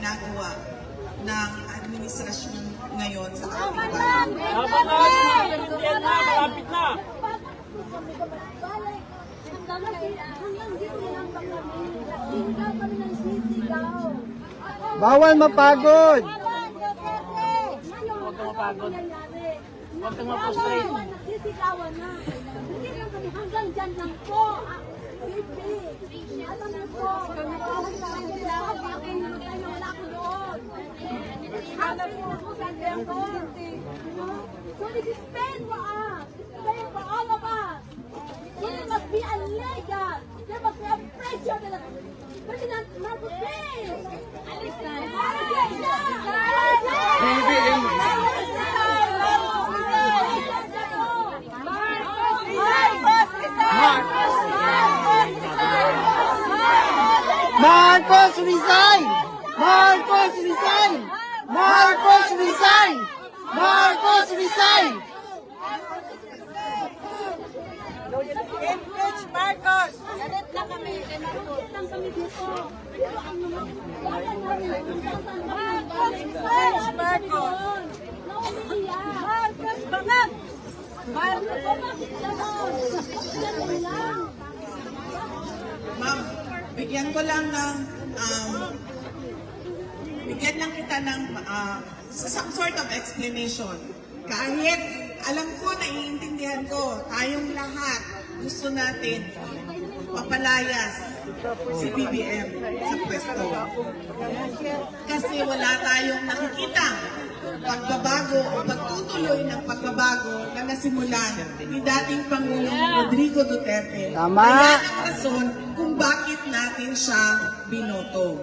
ginagawa ng administrasyon ngayon sa ating Malapit na! Bawal mapagod! Huwag kang mapagod. Huwag kang mapostrate. Nagsisigawan na. Hindi lang kami, hanggang dyan lang po. Bibi. Alam mo po, nagkakaroon sa kanila, bakit naman tayo wala ko doon. Happy na po sa airport. So this is pain for us. It's pain for all of us. It must be illegal. There must be a pressure that President Marcos, please. BBM. Marcos resign! Marcos resign! Marcos resign! Marcos resign! Impeach Marcos! Galit lang kami dito. Pero ang bayan namin, Impeach Marcos! Marcos bangat! Marcos bakit ganon? Lang. Ma'am, bigyan ko lang ng bigyan lang kita ng some sort of explanation. Kahit alam ko, naiintindihan ko, tayong lahat gusto natin mapalayas si BBM sa pwesto. Kasi wala tayong nakikita pagbabago o pagtutuloy ng pagbabago na nasimulan ni dating Pangulong Rodrigo Duterte. Tama. Kaya ang rason kung bakit natin siya binoto.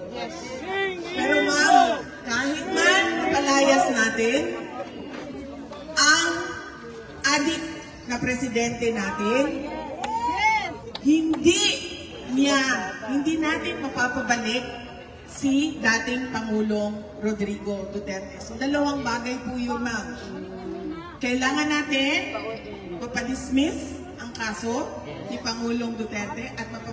Pero ma'am, kahit man mapalayas natin ang adik na presidente natin, hindi natin mapapabalik si dating Pangulong Rodrigo Duterte. So, dalawang bagay po yun, ma'am. Kailangan natin mapadismiss ang kaso ni Pangulong Duterte at